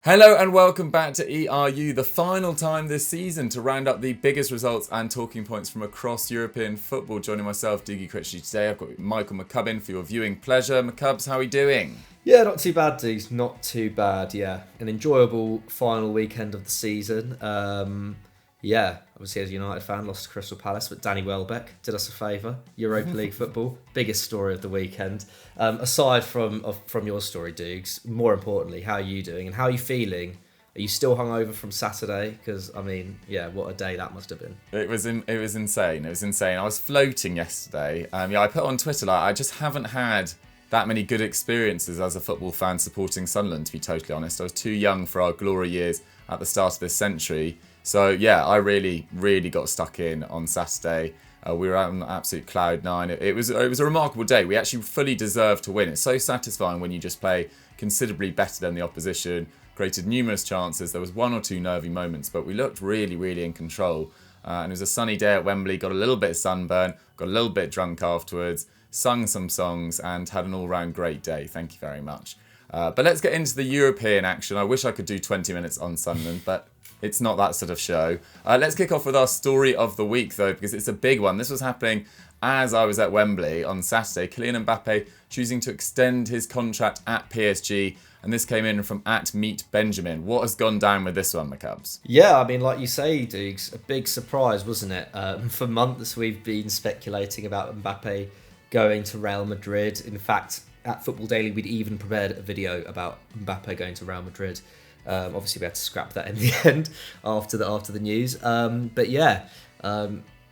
Hello and welcome back to ERU, the final time this season to round up the biggest results and talking points from across European football. Joining myself, Dougie Critchley, today I've got Michael McCubbin for your viewing pleasure. McCubbs, how are we doing? Yeah, not too bad, dude. Not too bad, yeah. An enjoyable final weekend of the season. Obviously as a United fan, lost to Crystal Palace, but Danny Welbeck did us a favour. Europa League football, biggest story of the weekend. Aside from your story, Dukes, more importantly, how are you doing and how are you feeling? Are you still hungover from Saturday? Because, what a day that must have been. It was insane. It was insane. I was floating yesterday. I put on Twitter, I just haven't had that many good experiences as a football fan supporting Sunderland, to be totally honest. I was too young for our glory years at the start of this century. So, yeah, I really, really got stuck in on Saturday. We were on absolute cloud nine. It was a remarkable day. We actually fully deserved to win. It's so satisfying when you just play considerably better than the opposition, created numerous chances. There was one or two nervy moments, but we looked really, really in control. And it was a sunny day at Wembley, got a little bit of sunburn, got a little bit drunk afterwards, sung some songs and had an all-round great day. Thank you very much. But let's get into the European action. I wish I could do 20 minutes on Sunderland, but it's not that sort of show. Let's kick off with our story of the week, though, because it's a big one. This was happening as I was at Wembley on Saturday. Kylian Mbappe choosing to extend his contract at PSG, and this came in from @meetbenjamin. What has gone down with this one, McCubbs? Yeah, like you say, Dukes, a big surprise, wasn't it? For months we've been speculating about Mbappe going to Real Madrid. In fact, at Football Daily, we'd even prepared a video about Mbappe going to Real Madrid. Obviously, we had to scrap that in the end after the news.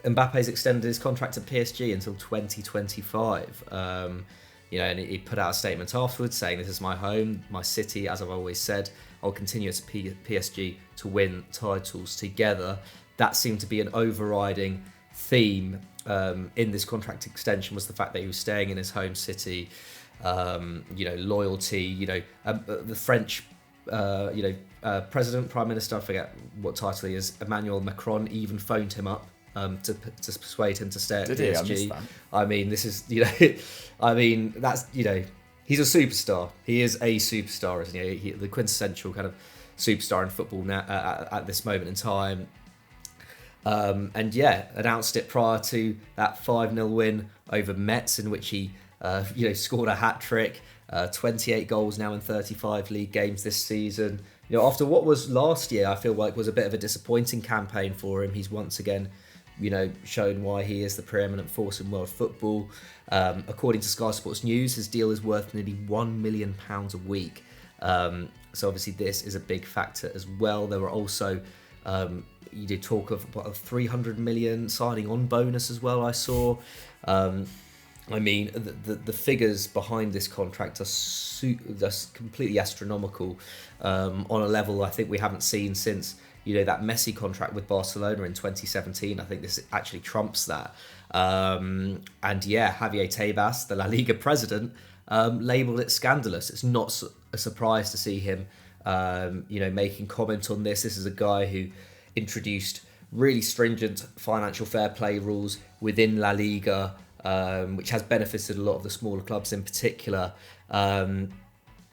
Mbappe's extended his contract at PSG until 2025. And he put out a statement afterwards saying, "This is my home, my city. As I've always said, I'll continue at PSG to win titles together." That seemed to be an overriding theme in this contract extension, was the fact that he was staying in his home city. Loyalty. The French. President, Prime Minister, I forget what title he is, Emmanuel Macron, even phoned him up to persuade him to stay at Did PSG. he? I missed that. That's, he's a superstar. He is a superstar, isn't he? The quintessential kind of superstar in football now at this moment in time. Announced it prior to that 5-0 win over Metz, in which he scored a hat-trick. 28 goals now in 35 league games this season. After what was last year, I feel like was a bit of a disappointing campaign for him. He's once again, shown why he is the preeminent force in world football. According to Sky Sports News, his deal is worth nearly £1 million a week. So obviously this is a big factor as well. There were also, you did talk of a 300 million signing on bonus as well, I saw. The figures behind this contract are completely astronomical, on a level I think we haven't seen since that Messi contract with Barcelona in 2017. I think this actually trumps that. Javier Tebas, the La Liga president, labelled it scandalous. It's not a surprise to see him, making comment on this. This is a guy who introduced really stringent financial fair play rules within La Liga, which has benefited a lot of the smaller clubs in particular, and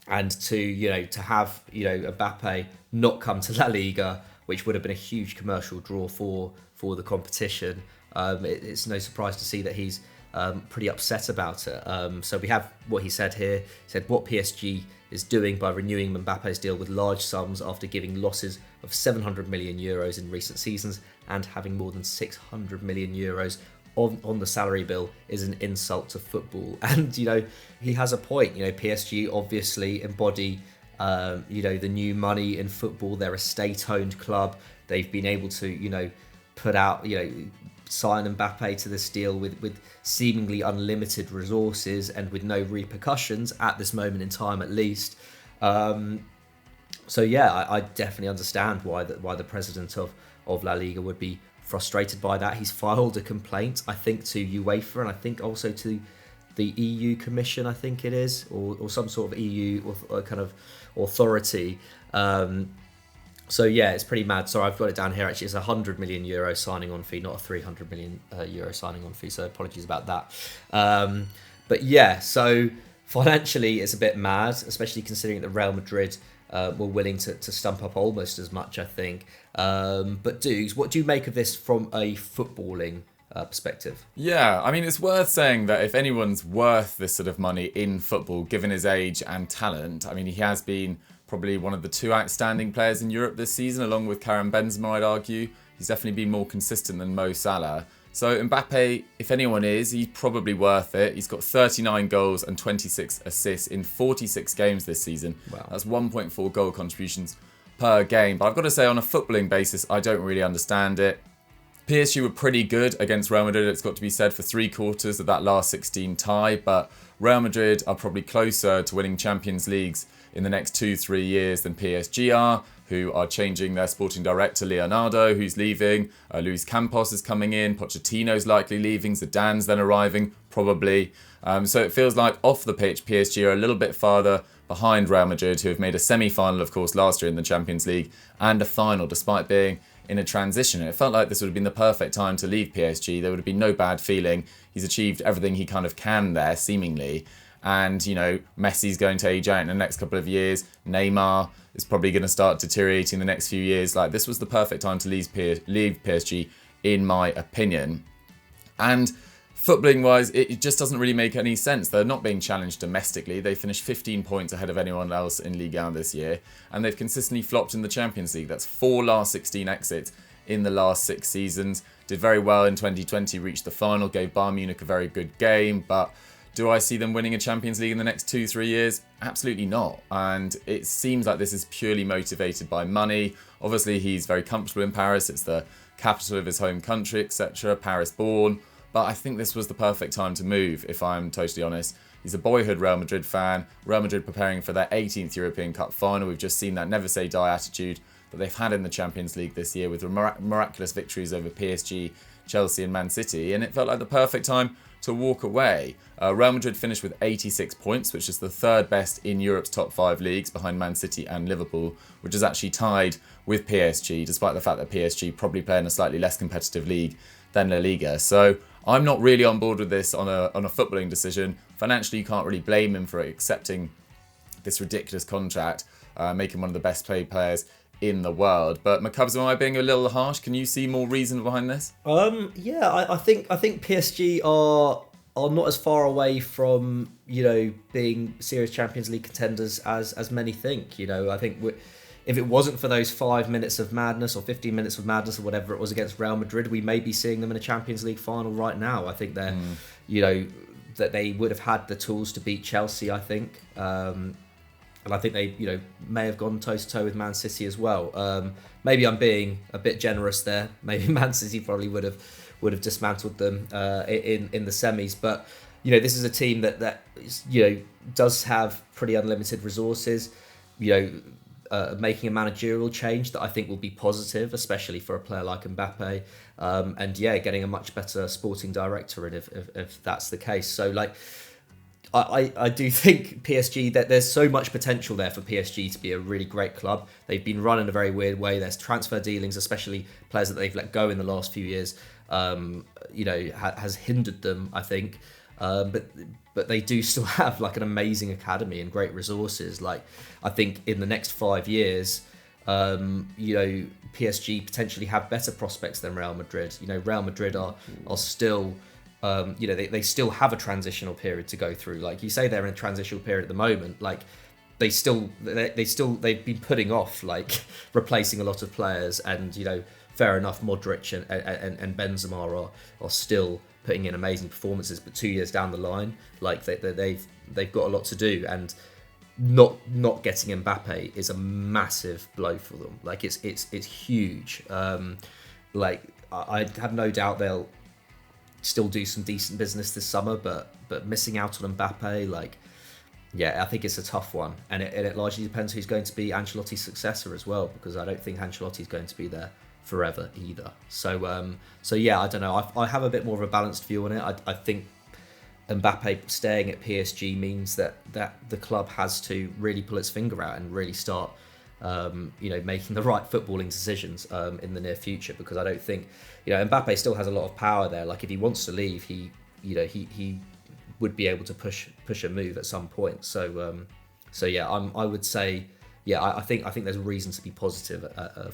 to have Mbappe not come to La Liga, which would have been a huge commercial draw for the competition. It's no surprise to see that he's pretty upset about it. So we have what he said here. He said what PSG is doing by renewing Mbappe's deal with large sums after giving losses of 700 million euros in recent seasons and having more than 600 million euros on the salary bill is an insult to football. And he has a point. PSG obviously embody the new money in football. They're a state-owned club. They've been able to put out sign Mbappe to this deal with seemingly unlimited resources and with no repercussions at this moment in time, at least. I definitely understand why the president of La Liga would be frustrated by that. He's filed a complaint, I think, to UEFA and I think also to the EU Commission, I think it is, or some sort of EU kind of authority. It's pretty mad. Sorry, I've got it down here. Actually, it's a €100 million signing on fee, not a €300 million euro signing on fee. So apologies about that. So financially, it's a bit mad, especially considering that Real Madrid were willing to stump up almost as much, I think. But Dukes, what do you make of this from a footballing perspective? Yeah, I mean, it's worth saying that if anyone's worth this sort of money in football, given his age and talent, I mean, he has been probably one of the two outstanding players in Europe this season, along with Karim Benzema, I'd argue. He's definitely been more consistent than Mo Salah. So Mbappe, if anyone is, he's probably worth it. He's got 39 goals and 26 assists in 46 games this season. Wow. That's 1.4 goal contributions per game. But I've got to say, on a footballing basis, I don't really understand it. PSG were pretty good against Real Madrid, it's got to be said, for 3/4 of that last 16 tie. But Real Madrid are probably closer to winning Champions Leagues in the next 2-3 years than PSG are, who are changing their sporting director, Leonardo, who's leaving. Luis Campos is coming in. Pochettino's likely leaving. Zidane's then arriving, probably. So it feels like off the pitch, PSG are a little bit farther behind Real Madrid, who have made a semi-final, of course, last year in the Champions League, and a final, despite being in a transition. And it felt like this would have been the perfect time to leave PSG. There would have been no bad feeling. He's achieved everything he kind of can there, seemingly. And, you know, Messi's going to age out in the next couple of years. Neymar is probably going to start deteriorating the next few years. Like, this was the perfect time to leave PSG, in my opinion. And footballing-wise, it just doesn't really make any sense. They're not being challenged domestically. They finished 15 points ahead of anyone else in Ligue 1 this year. And they've consistently flopped in the Champions League. That's 4 last 16 exits in the last 6 seasons. Did very well in 2020, reached the final, gave Bayern Munich a very good game, but do I see them winning a Champions League in the next 2-3 years? Absolutely not. And it seems like this is purely motivated by money. Obviously, he's very comfortable in Paris. It's the capital of his home country, etc. Paris born. But I think this was the perfect time to move, if I'm totally honest. He's a boyhood Real Madrid fan. Real Madrid preparing for their 18th European Cup final. We've just seen that never say die attitude that they've had in the Champions League this year with miraculous victories over PSG, Chelsea and Man City. And it felt like the perfect time to walk away. Real Madrid finished with 86 points, which is the 3rd best in Europe's top 5 leagues, behind Man City and Liverpool, which is actually tied with PSG, despite the fact that PSG probably play in a slightly less competitive league than La Liga. So I'm not really on board with this on a footballing decision. Financially, you can't really blame him for accepting this ridiculous contract, making one of the best paid players in the world. But McCubs, am I being a little harsh? Can you see more reason behind this? Yeah, I think PSG are not as far away from, you know, being serious Champions League contenders as many think. You know, I think if it wasn't for those 5 minutes of madness or 15 minutes of madness or whatever it was against Real Madrid, we may be seeing them in a Champions League final right now. I think they're, you know, that they would have had the tools to beat Chelsea, I think. And I think they, you know, may have gone toe-to-toe with Man City as well. Maybe I'm being a bit generous there. Maybe Man City probably would have dismantled them in the semis. But, you know, this is a team that you know, does have pretty unlimited resources. You know, making a managerial change that I think will be positive, especially for a player like Mbappe. And yeah, getting a much better sporting director in if that's the case. So, like, I do think PSG, that there's so much potential there for PSG to be a really great club. They've been run in a very weird way. There's transfer dealings, especially players that they've let go in the last few years, you know, has hindered them, I think. But they do still have like an amazing academy and great resources. Like, I think in the next 5 years, you know, PSG potentially have better prospects than Real Madrid. You know, Real Madrid are still, you know, they still have a transitional period to go through. Like you say, they're in a transitional period at the moment. Like they've been putting off like replacing a lot of players, and, you know, fair enough, Modric and Benzema are still putting in amazing performances, but 2 years down the line, like they've got a lot to do, and not getting Mbappe is a massive blow for them. Like it's huge. Like I have no doubt they'll still do some decent business this summer, but missing out on Mbappe, like, yeah, I think it's a tough one, and it largely depends who's going to be Ancelotti's successor as well, because I don't think Ancelotti's going to be there forever either. So yeah, I don't know. I have a bit more of a balanced view on it. I think Mbappe staying at PSG means that the club has to really pull its finger out and really start, you know, making the right footballing decisions in the near future, because I don't think, you know, Mbappe still has a lot of power there. Like if he wants to leave, he would be able to push a move at some point. So yeah, I would say yeah, I think there's reason to be positive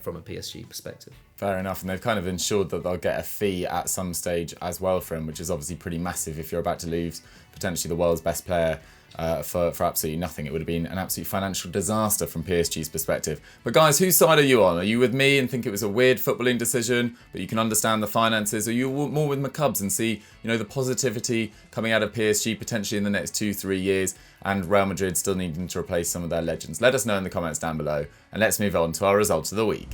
from a PSG perspective. Fair enough, and they've kind of ensured that they'll get a fee at some stage as well for him, which is obviously pretty massive if you're about to lose potentially the world's best player for absolutely nothing. It would have been an absolute financial disaster from PSG's perspective. But guys, whose side are you on? Are you with me and think it was a weird footballing decision, but you can understand the finances? Or are you more with McCubs and see, the positivity coming out of PSG potentially in the next 2-3 years, and Real Madrid still needing to replace some of their legends? Let us know in the comments down below, and let's move on to our results of the week.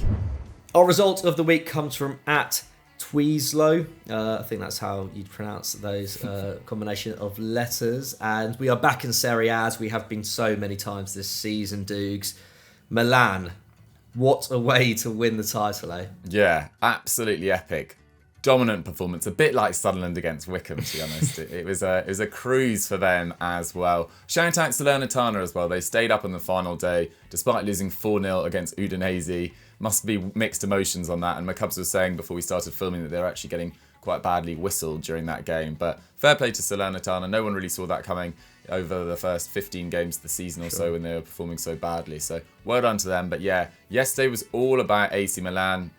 Our result of the week comes from @Tweezlow. I think that's how you'd pronounce those combination of letters. And we are back in Serie A, as we have been so many times this season, Dukes. Milan, what a way to win the title, eh? Yeah, absolutely epic. Dominant performance, a bit like Sunderland against Wickham, to be honest. It was a cruise for them as well. Shout out to Salernitana as well. They stayed up on the final day, despite losing 4-0 against Udinese. Must be mixed emotions on that. And McCubs was saying before we started filming that they were actually getting quite badly whistled during that game. But fair play to Salernitana. No one really saw that coming over the first 15 games of the season or so when they were performing so badly. So well done to them. But yeah, yesterday was all about AC Milan.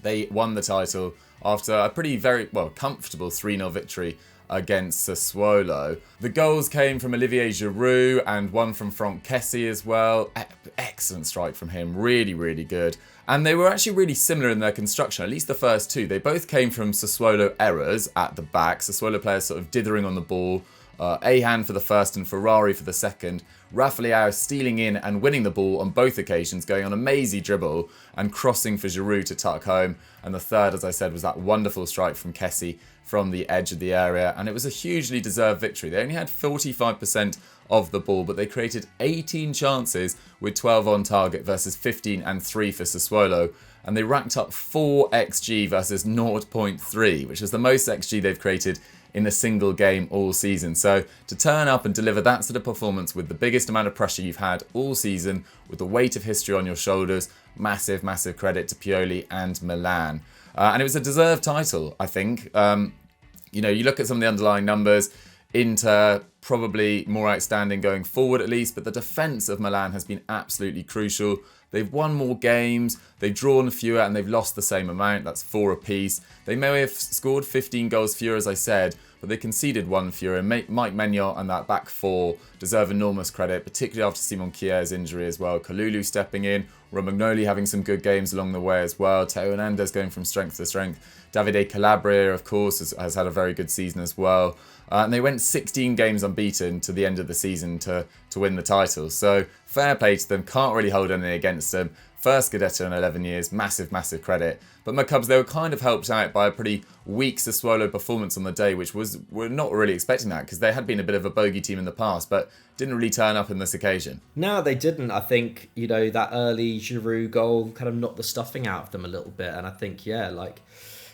They won the title after a very comfortable 3-0 victory against Sassuolo. The goals came from Olivier Giroud and one from Franck Kessie as well. Excellent strike from him, really, really good. And they were actually really similar in their construction, at least the first two. They both came from Sassuolo errors at the back. Sassuolo players sort of dithering on the ball. Ahan for the first and Ferrari for the second. Rafa Leao stealing in and winning the ball on both occasions, going on a mazy dribble and crossing for Giroud to tuck home. And the third, as I said, was that wonderful strike from Kessie from the edge of the area. And it was a hugely deserved victory. They only had 45% of the ball, but they created 18 chances with 12 on target versus 15 and 3 for Sassuolo. And they racked up 4 XG versus 0.3, which is the most XG they've created in a single game all season. So to turn up and deliver that sort of performance with the biggest amount of pressure you've had all season, with the weight of history on your shoulders, massive, massive credit to Pioli and Milan. And it was a deserved title, I think. You look at some of the underlying numbers, Inter probably more outstanding going forward at least, but the defence of Milan has been absolutely crucial. They've won more games, they've drawn fewer, and they've lost the same amount. That's 4 apiece. They may have scored 15 goals fewer, as I said, but they conceded 1 fewer. And Mike Maignan and that back 4 deserve enormous credit, particularly after Simon Kjær's injury as well. Kalulu stepping in, Romagnoli having some good games along the way as well. Teo Hernandez going from strength to strength. Davide Calabria, of course, has had a very good season as well. And they went 16 games unbeaten to the end of the season to win the title. So fair play to them. Can't really hold anything against them. First Scudetto in 11 years. Massive, massive credit. But McCubs, they were kind of helped out by a pretty weak Sassuolo performance on the day, which we're not really expecting that because they had been a bit of a bogey team in the past, but didn't really turn up in this occasion. No, they didn't. I think, that early Giroud goal kind of knocked the stuffing out of them a little bit. And I think,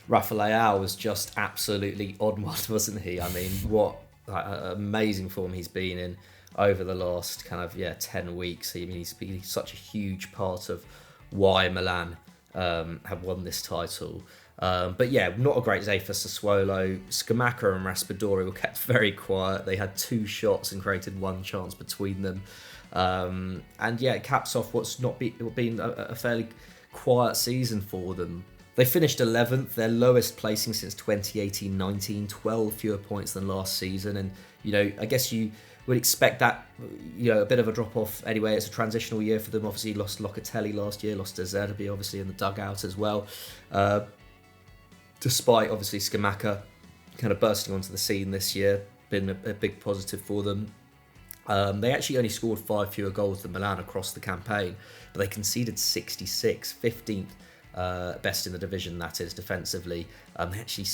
Rafa Leao was just absolutely on one, wasn't he? I mean, what amazing form he's been in over the last 10 weeks. I mean, he's been such a huge part of why Milan have won this title. But yeah, not a great day for Sassuolo. Scamacca and Raspadori were kept very quiet. They had 2 shots and created 1 chance between them. And yeah, it caps off what's not been a fairly quiet season for them. They finished 11th, their lowest placing since 2018-19, 12 fewer points than last season. And, I guess you would expect that, a bit of a drop-off anyway. It's a transitional year for them. Obviously, lost Locatelli last year, lost De Zerbi, obviously, in the dugout as well. Despite, obviously, Scamacca kind of bursting onto the scene this year, been a big positive for them. They actually only scored 5 fewer goals than Milan across the campaign, but they conceded 66, 15th. Best in the division, that is, defensively. They actually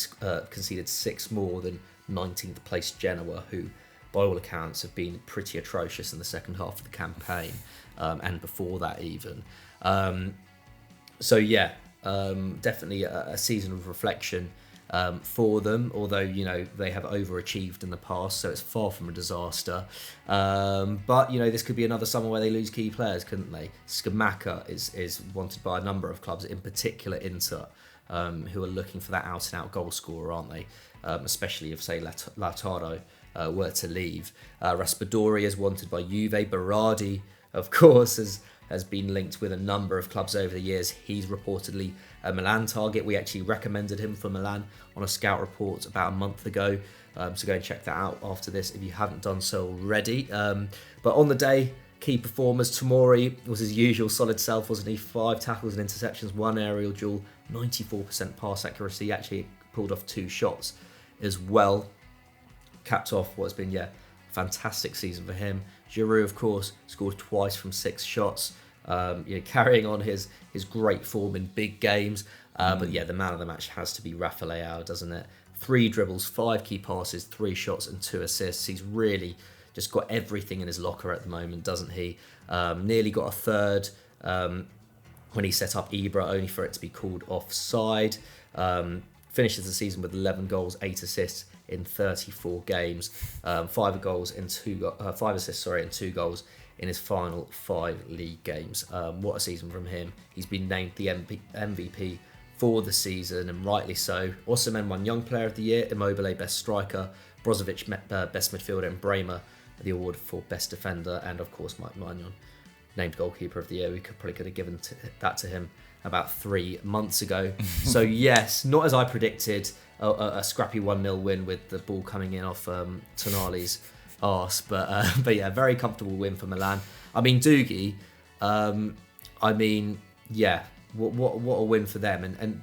conceded 6 more than 19th place Genoa, who, by all accounts, have been pretty atrocious in the second half of the campaign, and before that even. Definitely a season of reflection for them, although, they have overachieved in the past, so it's far from a disaster. But, this could be another summer where they lose key players, couldn't they? Scamacca is wanted by a number of clubs, in particular Inter, who are looking for that out-and-out goal scorer, aren't they? Especially if, say, Lautaro were to leave. Raspadori is wanted by Juve. Berardi, of course, has been linked with a number of clubs over the years. He's reportedly a Milan target. We actually recommended him for Milan on a scout report about a month ago. So go and check that out after this if you haven't done so already. But on the day, key performers, Tomori was his usual solid self, wasn't he? 5 tackles and interceptions, 1 aerial duel, 94% pass accuracy. He actually pulled off 2 shots as well. Capped off what's been, fantastic season for him. Giroud, of course, scored twice from 6 shots, carrying on his great form in big games. But the man of the match has to be Rafa Leao, doesn't it? 3 dribbles, 5 key passes, 3 shots and 2 assists. He's really just got everything in his locker at the moment, doesn't he? Nearly got a third when he set up Ibra, only for it to be called offside. Finishes the season with 11 goals, 8 assists in 34 games. 5 assists, and 2 goals in his final 5 league games. What a season from him. He's been named the MVP for the season, and rightly so. Osimhen won Young Player of the Year, Immobile Best Striker, Brozovic Best Midfielder, and Bremer the award for Best Defender, and of course Mike Maignan named Goalkeeper of the Year. We could have given that to him about 3 months ago. So yes, not as I predicted, a scrappy 1-0 win with the ball coming in off Tonali's arse, but yeah, very comfortable win for Milan. I mean, Doogie, what a win for them. And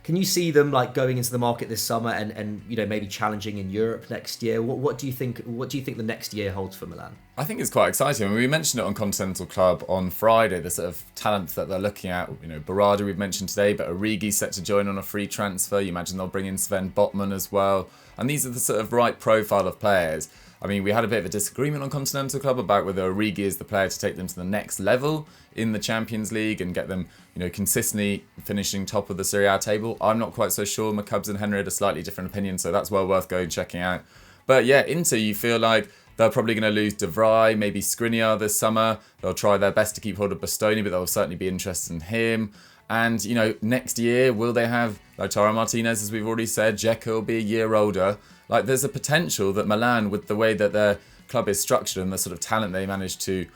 can you see them like going into the market this summer and maybe challenging in Europe next year? What do you think the next year holds for Milan? I think it's quite exciting. I mean, we mentioned it on Continental Club on Friday, the sort of talent that they're looking at. Berardi we've mentioned today, but Origi set to join on a free transfer. You imagine they'll bring in Sven Botman as well. And these are the sort of right profile of players. I mean, we had a bit of a disagreement on Continental Club about whether Origi is the player to take them to the next level in the Champions League and get them, consistently finishing top of the Serie A table. I'm not quite so sure. McCubbs and Henry had a slightly different opinion, so that's well worth going checking out. But yeah, Inter, you feel like they're probably going to lose De Vrij, maybe Skriniar this summer. They'll try their best to keep hold of Bastoni, but they'll certainly be interested in him. And, next year, will they have Lautaro Martinez, as we've already said? Dzeko will be a year older. Like, there's a potential that Milan, with the way that their club is structured and the sort of talent they managed to,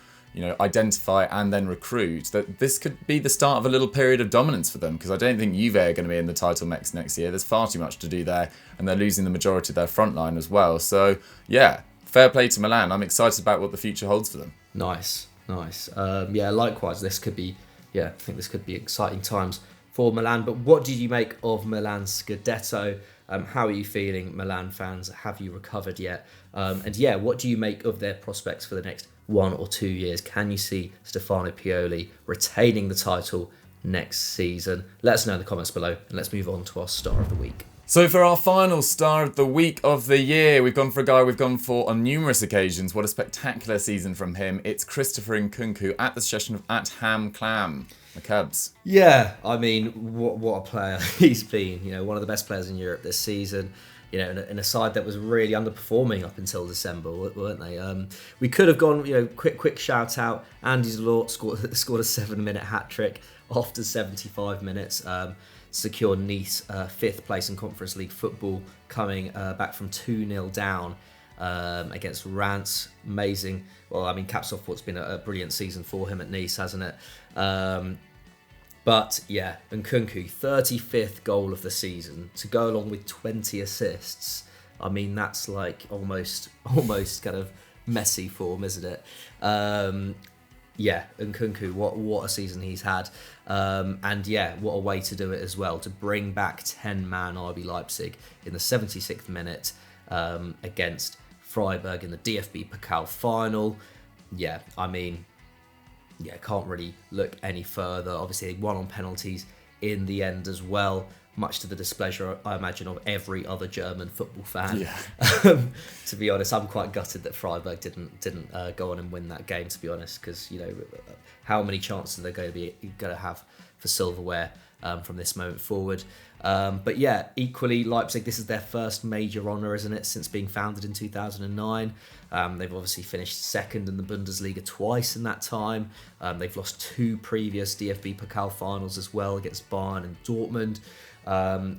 identify and then recruit, that this could be the start of a little period of dominance for them, because I don't think Juve are going to be in the title mix next year. There's far too much to do there, and they're losing the majority of their front line as well. So, yeah, fair play to Milan. I'm excited about what the future holds for them. Nice. Likewise, I think this could be exciting times for Milan. But what did you make of Milan's Scudetto? How are you feeling, Milan fans? Have you recovered yet? What do you make of their prospects for the next 1 or 2 years? Can you see Stefano Pioli retaining the title next season? Let us know in the comments below, and let's move on to our star of the week. So for our final star of the week of the year, we've gone for a guy we've gone for on numerous occasions. What a spectacular season from him. It's Christopher Nkunku at the session of @HamClam. The Cubs. Yeah, I mean, what a player he's been. One of the best players in Europe this season. In a side that was really underperforming up until December, weren't they? We could have gone. Quick shout out. Andy Zlot scored a 7-minute hat trick after 75 minutes. Secured Nice 5th place in Conference League football, coming back from 2-0 down against Reims. Amazing. Well, I mean, caps off what's been a brilliant season for him at Nice, hasn't it? But yeah, Nkunku, 35th goal of the season to go along with 20 assists. I mean, that's like almost kind of Messi form, isn't it? Nkunku, what a season he's had. What a way to do it as well, to bring back 10-man RB Leipzig in the 76th minute against Freiburg in the DFB Pokal final. Can't really look any further. Obviously, they won on penalties in the end as well, much to the displeasure, I imagine, of every other German football fan. Yeah. To be honest, I'm quite gutted that Freiburg didn't go on and win that game, to be honest, because how many chances are they going to have for silverware from this moment forward? Equally, Leipzig, this is their first major honour, isn't it, since being founded in 2009. They've obviously finished second in the Bundesliga twice in that time. They've lost 2 previous DFB Pokal finals as well, against Bayern and Dortmund.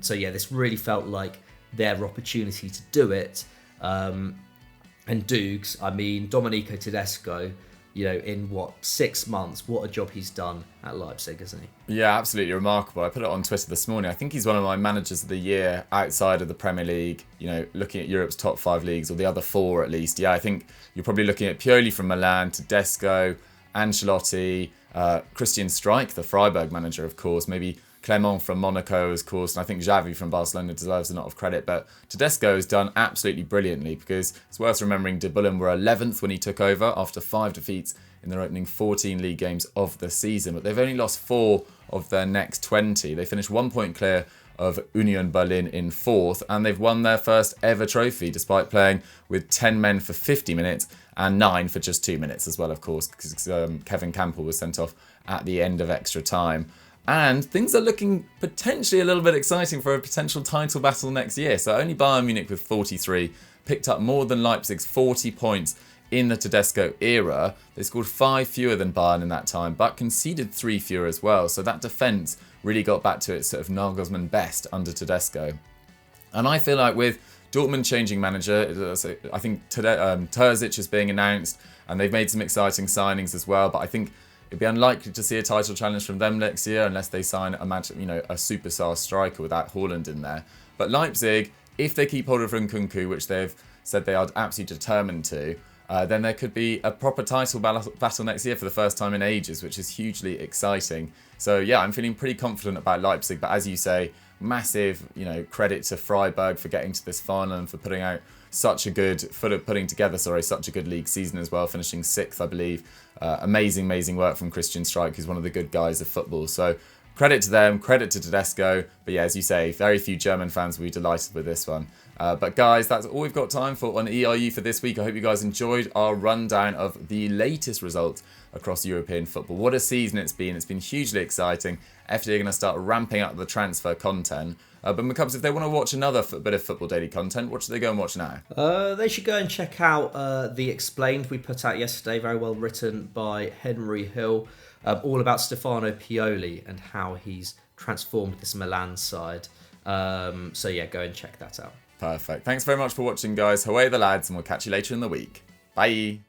This really felt like their opportunity to do it. And Dukes, I mean, Domenico Tedesco, in 6 months, what a job he's done at Leipzig, isn't he? Yeah, absolutely remarkable. I put it on Twitter this morning. I think he's one of my managers of the year outside of the Premier League, looking at Europe's top 5 leagues, or the other 4 at least. Yeah, I think you're probably looking at Pioli from Milan, Tedesco, Ancelotti, Christian Streich, the Freiburg manager, of course, maybe Clement from Monaco, of course, and I think Xavi from Barcelona deserves a lot of credit. But Tedesco has done absolutely brilliantly, because it's worth remembering De Bullen were 11th when he took over after 5 defeats in their opening 14 league games of the season. But they've only lost 4 of their next 20. They finished 1 point clear of Union Berlin in 4th, and they've won their first ever trophy despite playing with 10 men for 50 minutes and 9 for just 2 minutes as well, of course, because Kevin Campbell was sent off at the end of extra time. And things are looking potentially a little bit exciting for a potential title battle next year. So only Bayern Munich with 43 picked up more than Leipzig's 40 points in the Tedesco era. They scored 5 fewer than Bayern in that time, but conceded 3 fewer as well. So that defence really got back to its sort of Nagelsmann best under Tedesco. And I feel like with Dortmund changing manager, I think Terzic is being announced, and they've made some exciting signings as well. But I think it'd be unlikely to see a title challenge from them next year unless they sign a superstar striker without Haaland in there. But Leipzig, if they keep hold of Nkunku, which they've said they are absolutely determined to, then there could be a proper title battle next year for the first time in ages, which is hugely exciting. So yeah, I'm feeling pretty confident about Leipzig. But as you say, massive credit to Freiburg for getting to this final and for putting together such a good league season as well, finishing 6th, I believe. Amazing work from Christian Streich, who's one of the good guys of football. So credit to them, credit to Tedesco. But yeah, as you say, very few German fans will be delighted with this one. But guys, that's all we've got time for on ERU for this week. I hope you guys enjoyed our rundown of the latest results across European football. What a season it's been. It's been hugely exciting. FD are going to start ramping up the transfer content. But McCubs, if they want to watch another bit of Football Daily content, what should they go and watch now? They should go and check out The Explained we put out yesterday, very well written by Henry Hill, all about Stefano Pioli and how he's transformed this Milan side. So yeah, go and check that out. Perfect. Thanks very much for watching, guys. Away the lads, and we'll catch you later in the week. Bye.